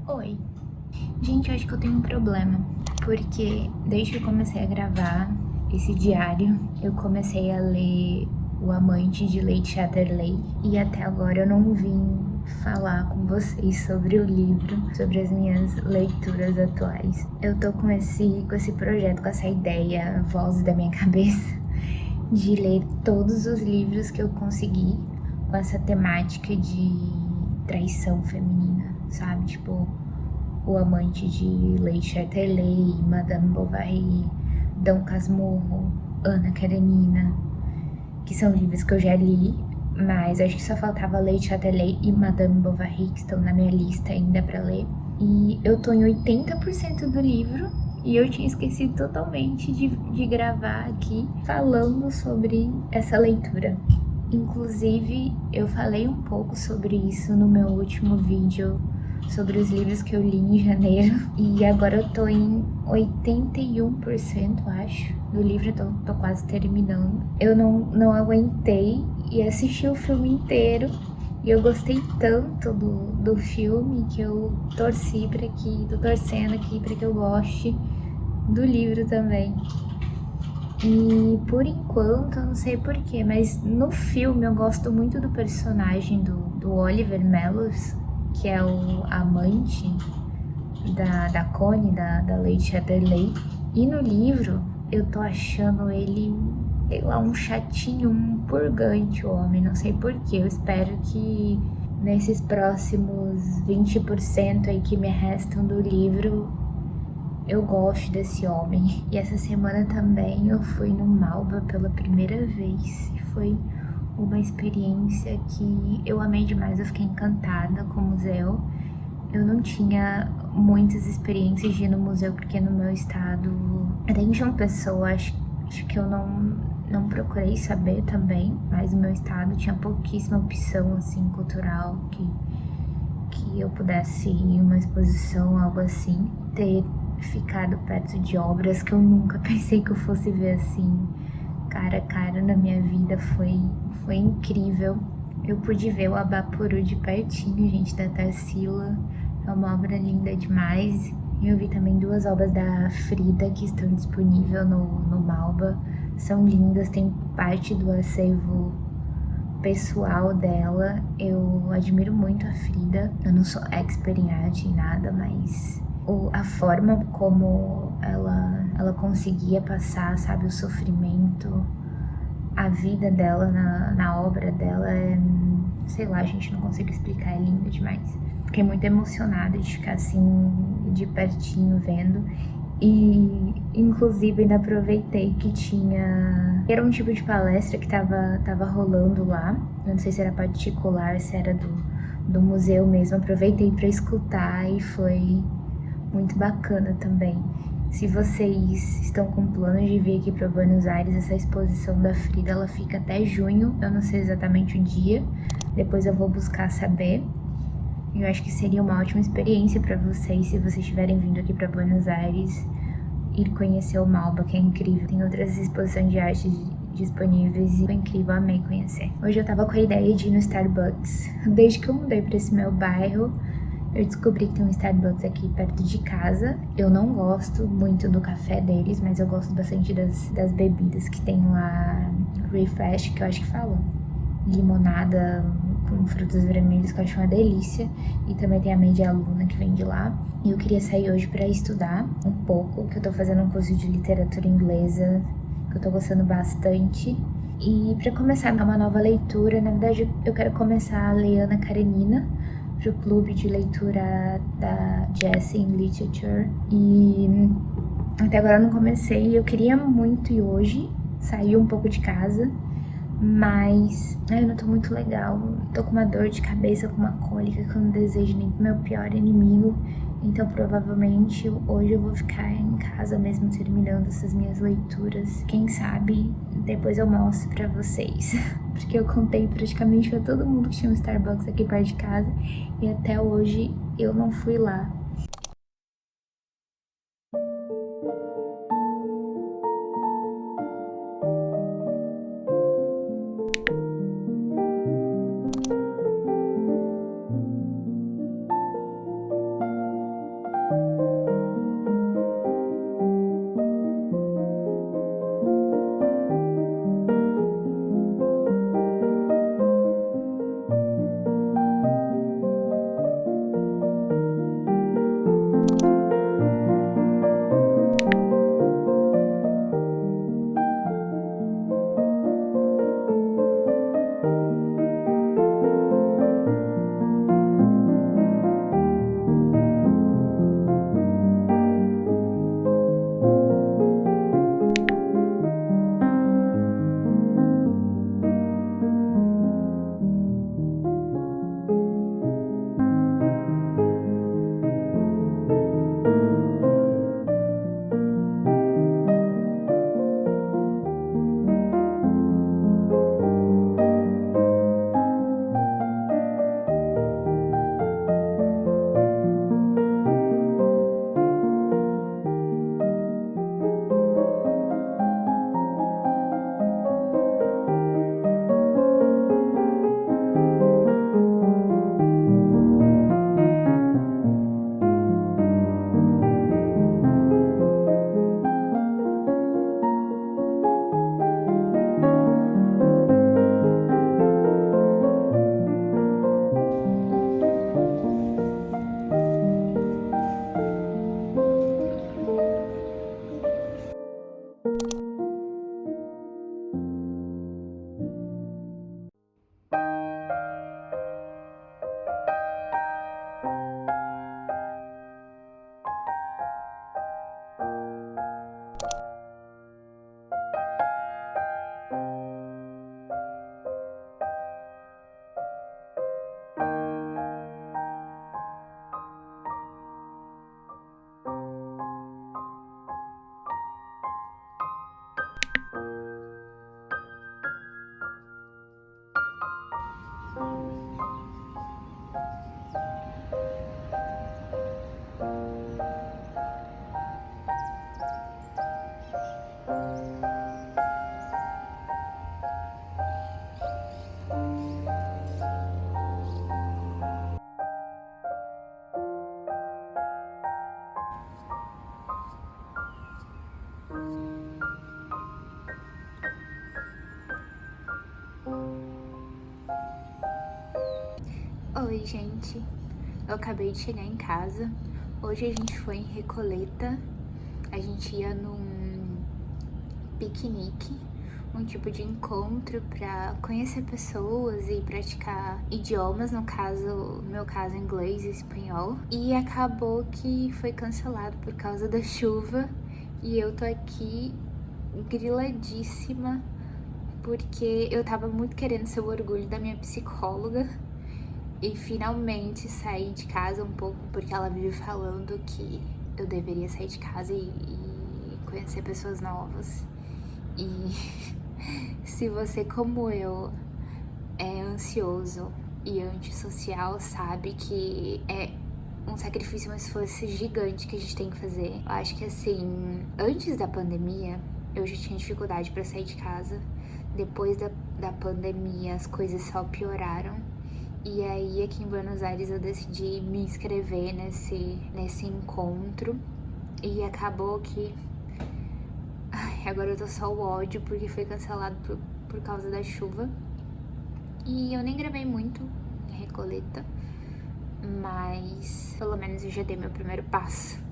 Oi. Gente, eu acho que eu tenho um problema, porque desde que eu comecei a gravar esse diário, eu comecei a ler O Amante de Lady Chatterley e até agora eu não vim falar com vocês sobre o livro, sobre as minhas leituras atuais. Eu tô com esse projeto, com essa ideia, voz da minha cabeça, de ler todos os livros que eu consegui com essa temática de traição feminina, sabe? Tipo, O Amante de Lady Chatterley, Madame Bovary, Dom Casmurro, Ana Karenina, que são livros que eu já li, mas acho que só faltava Lady Chatterley e Madame Bovary, que estão na minha lista ainda pra ler. E eu tô em 80% do livro e eu tinha esquecido totalmente de gravar aqui falando sobre essa leitura. Inclusive, eu falei um pouco sobre isso no meu último vídeo sobre os livros que eu li em janeiro. E agora eu tô em 81%, acho, do livro, tô quase terminando. Eu não aguentei e assisti o filme inteiro. E eu gostei tanto do filme que eu tô torcendo aqui pra que eu goste do livro também. E por enquanto, eu não sei porquê, mas no filme eu gosto muito do personagem do Oliver Mellos, que é o amante da Connie, da Lady Chatterley. E no livro eu tô achando ele, sei lá, um chatinho, um purgante o homem, não sei porquê. Eu espero que nesses próximos 20% aí que me restam do livro eu gosto desse homem. E essa semana também eu fui no Malba pela primeira vez. E foi uma experiência que eu amei demais. Eu fiquei encantada com o museu. Eu não tinha muitas experiências de ir no museu, porque no meu estado, até em João Pessoa, acho que eu não procurei saber também, mas no meu estado tinha pouquíssima opção, assim, cultural, que eu pudesse ir em uma exposição, algo assim. Ter ficado perto de obras que eu nunca pensei que eu fosse ver assim, cara a cara na minha vida, foi incrível. Eu pude ver o Abapuru de pertinho, gente, da Tarsila. É uma obra linda demais. E eu vi também 2 obras da Frida que estão disponíveis no Malba. São lindas, tem parte do acervo pessoal dela. Eu admiro muito a Frida. Eu não sou expert em arte em nada, mas a forma como ela conseguia passar, sabe, o sofrimento, a vida dela na obra dela sei lá, a gente não consegue explicar, é linda demais. Fiquei muito emocionada de ficar assim, de pertinho vendo. E, inclusive, ainda aproveitei que era um tipo de palestra que tava rolando lá. Eu não sei se era particular, se era do museu mesmo. Aproveitei para escutar e foi muito bacana também. Se vocês estão com planos de vir aqui para Buenos Aires, essa exposição da Frida, ela fica até junho. Eu não sei exatamente o dia. Depois eu vou buscar saber. Eu acho que seria uma ótima experiência para vocês, se vocês estiverem vindo aqui para Buenos Aires, ir conhecer o Malba, que é incrível. Tem outras exposições de arte disponíveis e foi incrível, amei conhecer. Hoje eu tava com a ideia de ir no Starbucks. Desde que eu mudei para esse meu bairro, eu descobri que tem um Starbucks aqui perto de casa. Eu não gosto muito do café deles, mas eu gosto bastante das bebidas que tem lá. Refresh, que eu acho que fala. Limonada com frutas vermelhas, que eu acho uma delícia. E também tem a Media Luna, que vem de lá. E eu queria sair hoje pra estudar um pouco, que eu tô fazendo um curso de literatura inglesa, que eu tô gostando bastante. E pra começar uma nova leitura, na verdade eu quero começar a ler Ana Karenina, pro clube de leitura da Jessie in Literature. E até agora eu não comecei, eu queria muito ir hoje, sair um pouco de casa, mas eu não tô muito legal. Tô com uma dor de cabeça, com uma cólica que eu não desejo nem pro meu pior inimigo. Então provavelmente hoje eu vou ficar em casa mesmo terminando essas minhas leituras. Quem sabe depois eu mostro pra vocês. Porque eu contei praticamente pra todo mundo que tinha um Starbucks aqui perto de casa. E até hoje eu não fui lá. Oi, gente. Eu acabei de chegar em casa. Hoje a gente foi em Recoleta. A gente ia num piquenique, um tipo de encontro pra conhecer pessoas e praticar idiomas, no meu caso, inglês e espanhol. E acabou que foi cancelado por causa da chuva. E eu tô aqui griladíssima porque eu tava muito querendo ser o orgulho da minha psicóloga. E finalmente saí de casa um pouco, porque ela vive falando que eu deveria sair de casa e conhecer pessoas novas. E se você, como eu, é ansioso e antissocial, sabe que é um sacrifício, um esforço gigante que a gente tem que fazer. Eu acho que assim, antes da pandemia, eu já tinha dificuldade pra sair de casa. Depois da pandemia, as coisas só pioraram. E aí, aqui em Buenos Aires, eu decidi me inscrever nesse encontro. E acabou que... Ai, agora eu tô só o ódio, porque foi cancelado por causa da chuva. E eu nem gravei muito em Recoleta, mas pelo menos eu já dei meu primeiro passo.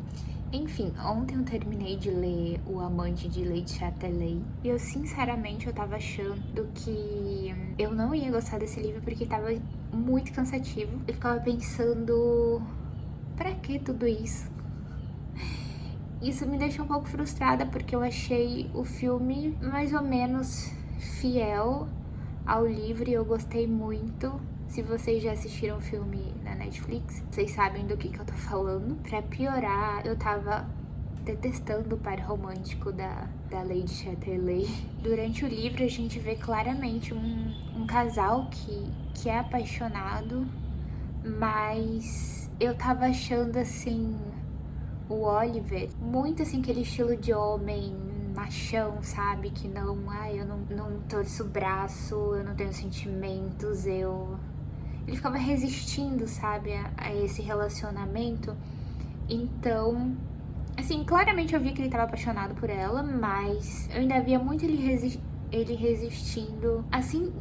Enfim, ontem eu terminei de ler O Amante de Lady Chatterley e eu sinceramente eu tava achando que eu não ia gostar desse livro porque tava muito cansativo. Eu ficava pensando, pra que tudo isso? Isso me deixou um pouco frustrada porque eu achei o filme mais ou menos fiel ao livro e eu gostei muito. Se vocês já assistiram o filme na Netflix, vocês sabem do que eu tô falando. Pra piorar, eu tava detestando o par romântico da Lady Chatterley. Durante o livro, a gente vê claramente um casal que é apaixonado, mas eu tava achando, assim, o Oliver muito, assim, aquele estilo de homem machão, sabe? Que não, eu não torço o braço, eu não tenho sentimentos, Ele ficava resistindo, sabe, a esse relacionamento. Então, assim, claramente eu via que ele tava apaixonado por ela, mas eu ainda via muito ele resistindo a se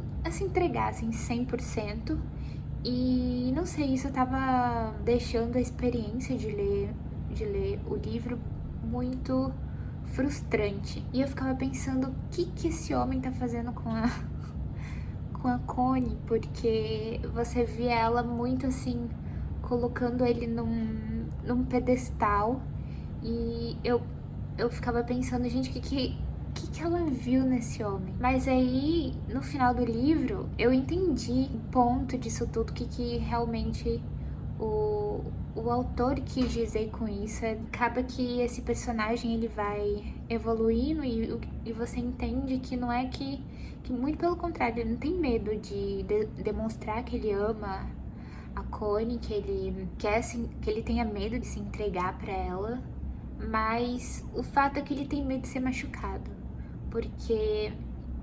entregar, assim, 100%. E, não sei, isso tava deixando a experiência de ler o livro muito frustrante. E eu ficava pensando, o que esse homem tá fazendo com a Connie, porque você via ela muito assim, colocando ele num pedestal, e eu ficava pensando, gente, o que ela viu nesse homem? Mas aí, no final do livro, eu entendi o ponto disso tudo, que realmente o autor quis dizer com isso. Acaba que esse personagem ele vai evoluindo e você entende que não é que muito pelo contrário, ele não tem medo de demonstrar que ele ama a Connie, que ele quer que ele tenha medo de se entregar pra ela, mas o fato é que ele tem medo de ser machucado, porque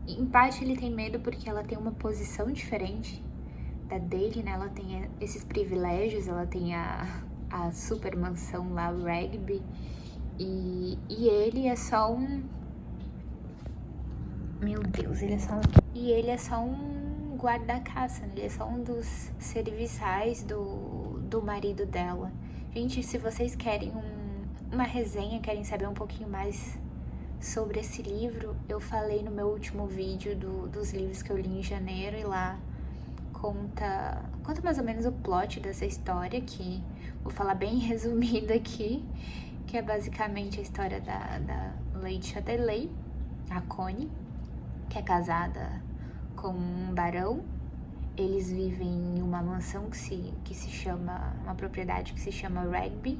em parte ele tem medo porque ela tem uma posição diferente da dele, né? Ela tem esses privilégios, ela tem a super mansão lá, o Rugby, e ele é só um... Meu Deus, ele é só um guarda-caça, né? Ele é só um dos serviçais do marido dela. Gente, se vocês querem uma resenha, querem saber um pouquinho mais sobre esse livro, eu falei no meu último vídeo dos livros que eu li em janeiro, e lá conta mais ou menos o plot dessa história, que vou falar bem resumido aqui, que é basicamente a história da Lady Chatterley, a Connie, que é casada com um barão. Eles vivem em uma mansão que se chama, uma propriedade que se chama Rugby,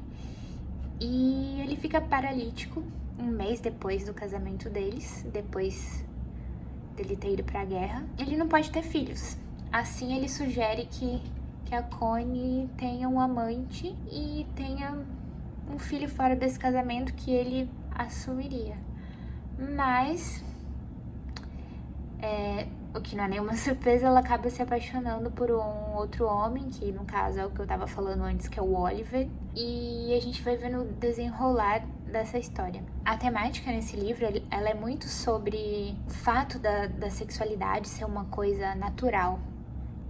e ele fica paralítico um mês depois do casamento deles, depois dele ter ido pra guerra. Ele não pode ter filhos. Assim, ele sugere que a Connie tenha um amante e tenha um filho fora desse casamento que ele assumiria. Mas, o que não é nenhuma surpresa, ela acaba se apaixonando por um outro homem, que no caso é o que eu tava falando antes, que é o Oliver. E a gente vai vendo o desenrolar dessa história. A temática nesse livro, ela é muito sobre o fato da sexualidade ser uma coisa natural,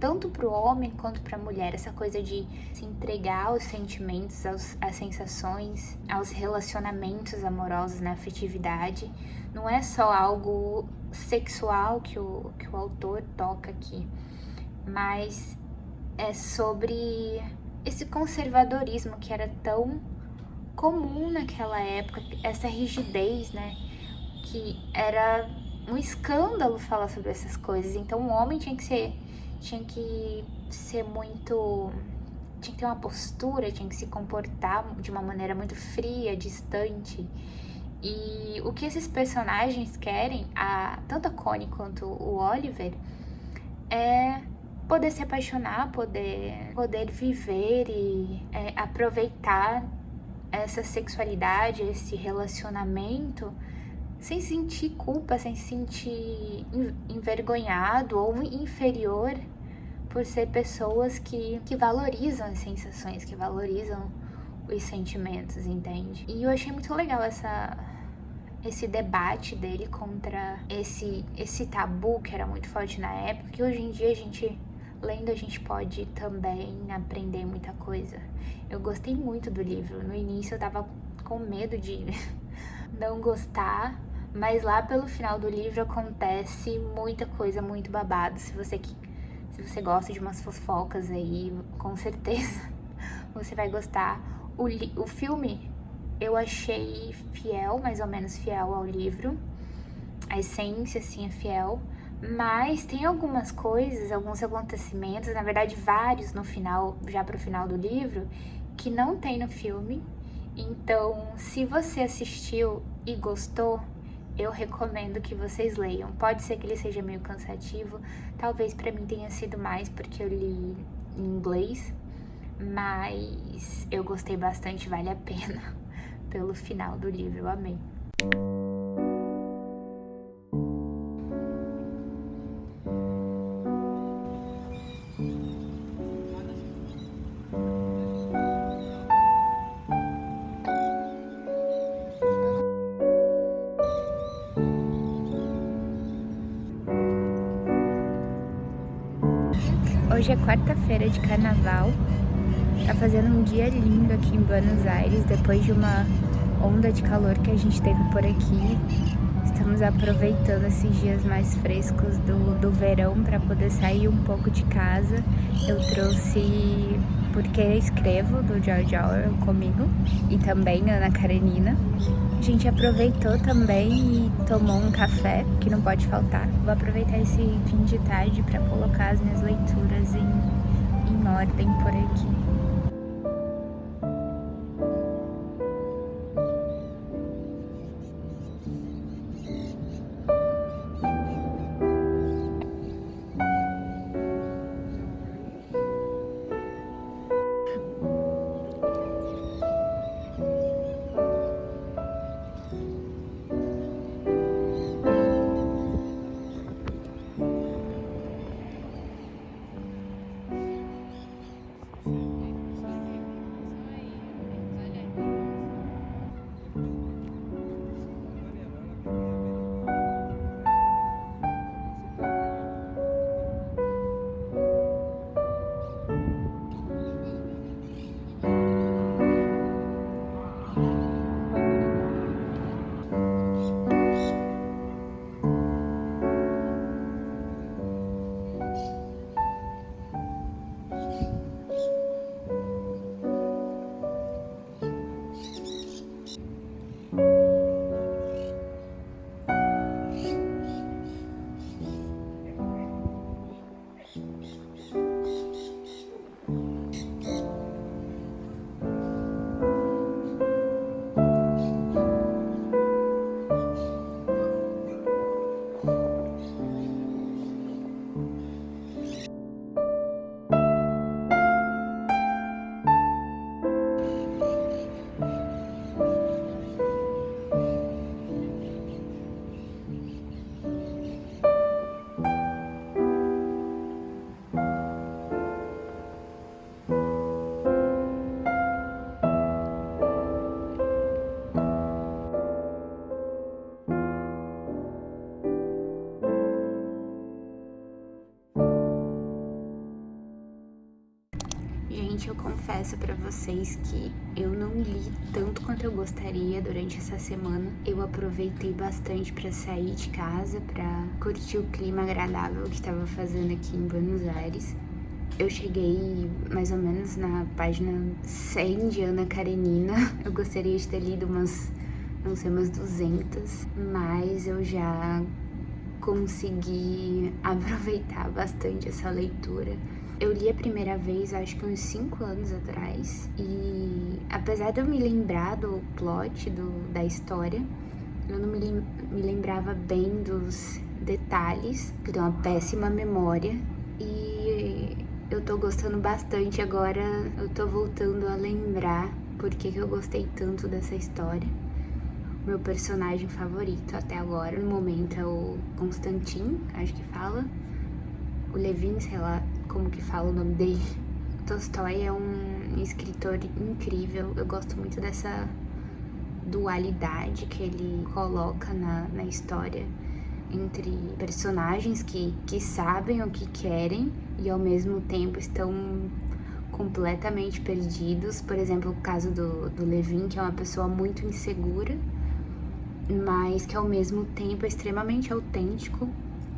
tanto para o homem quanto para a mulher, essa coisa de se entregar aos sentimentos, às sensações, aos relacionamentos amorosos, na afetividade. Não é só algo sexual que o autor toca aqui, mas é sobre esse conservadorismo que era tão comum naquela época, essa rigidez, né? Que era um escândalo falar sobre essas coisas. Então o homem tinha que ser muito, tinha que ter uma postura, tinha que se comportar de uma maneira muito fria, distante. E o que esses personagens querem, tanto a Connie quanto o Oliver, é poder se apaixonar, poder viver e aproveitar essa sexualidade, esse relacionamento, sem sentir culpa, sem se sentir envergonhado ou inferior por ser pessoas que valorizam as sensações, que valorizam os sentimentos, entende? E eu achei muito legal esse debate dele contra esse tabu que era muito forte na época, que hoje em dia lendo, a gente pode também aprender muita coisa. Eu gostei muito do livro. No início eu tava com medo de não gostar, mas lá pelo final do livro acontece muita coisa, muito babado. Se você gosta de umas fofocas aí, com certeza você vai gostar. O filme eu achei fiel, mais ou menos fiel ao livro. A essência, assim, é fiel. Mas tem algumas coisas, alguns acontecimentos, na verdade vários no final, já pro final do livro, que não tem no filme. Então, se você assistiu e gostou, eu recomendo que vocês leiam. Pode ser que ele seja meio cansativo, talvez pra mim tenha sido mais porque eu li em inglês, mas eu gostei bastante, vale a pena pelo final do livro, eu amei. Hoje é quarta-feira de carnaval, tá fazendo um dia lindo aqui em Buenos Aires, depois de uma onda de calor que a gente teve por aqui. Estamos aproveitando esses dias mais frescos do verão para poder sair um pouco de casa. Eu trouxe Porque Escrevo, do George Orwell, comigo, e também Ana Karenina. A gente aproveitou também e tomou um café, que não pode faltar. Vou aproveitar esse fim de tarde para colocar as minhas leituras em ordem por aqui. Gente, eu confesso pra vocês que eu não li tanto quanto eu gostaria durante essa semana. Eu aproveitei bastante pra sair de casa, pra curtir o clima agradável que estava fazendo aqui em Buenos Aires. Eu cheguei mais ou menos na página 100 de Ana Karenina. Eu gostaria de ter lido umas 200, mas eu já consegui aproveitar bastante essa leitura. Eu li a primeira vez, acho que uns 5 anos atrás, e apesar de eu me lembrar do plot da história, eu não me lembrava bem dos detalhes, porque eu tenho uma péssima memória, e eu tô gostando bastante agora. Eu tô voltando a lembrar por que eu gostei tanto dessa história. Meu personagem favorito até agora, no momento, é o Constantin, acho que fala. O Levin, sei lá como que fala o nome dele. Tolstói é um escritor incrível. Eu gosto muito dessa dualidade que ele coloca na história entre personagens que sabem o que querem e ao mesmo tempo estão completamente perdidos. Por exemplo, o caso do Levin, que é uma pessoa muito insegura, mas que ao mesmo tempo é extremamente autêntico,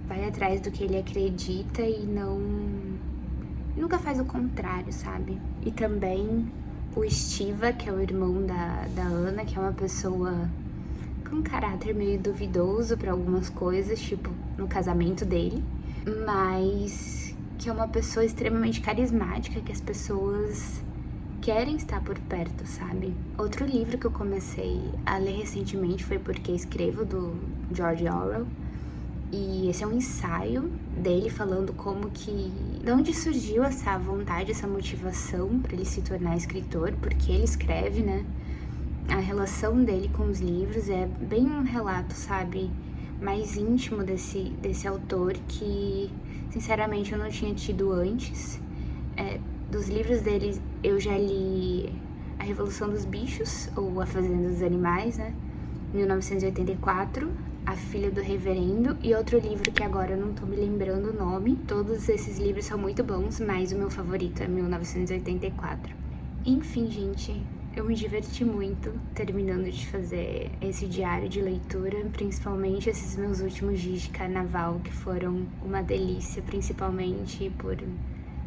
vai atrás do que ele acredita e nunca faz o contrário, sabe? E também o Estiva, que é o irmão da Ana, que é uma pessoa com um caráter meio duvidoso para algumas coisas, tipo no casamento dele, mas que é uma pessoa extremamente carismática, que as pessoas querem estar por perto, sabe? Outro livro que eu comecei a ler recentemente foi Porque Escrevo, do George Orwell. E esse é um ensaio dele falando como que... de onde surgiu essa vontade, essa motivação para ele se tornar escritor, porque ele escreve, né? A relação dele com os livros é bem um relato, sabe? Mais íntimo desse autor que, sinceramente, eu não tinha tido antes. Dos livros dele, eu já li A Revolução dos Bichos, ou A Fazenda dos Animais, né? 1984, A Filha do Reverendo, e outro livro que agora eu não tô me lembrando o nome. Todos esses livros são muito bons, mas o meu favorito é 1984. Enfim, gente, eu me diverti muito terminando de fazer esse diário de leitura, principalmente esses meus últimos dias de carnaval, que foram uma delícia, principalmente por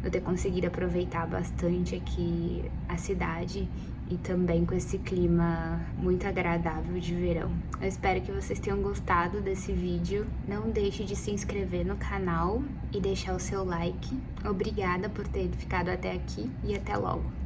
eu ter conseguido aproveitar bastante aqui a cidade e também com esse clima muito agradável de verão. Eu espero que vocês tenham gostado desse vídeo. Não deixe de se inscrever no canal e deixar o seu like. Obrigada por ter ficado até aqui e até logo!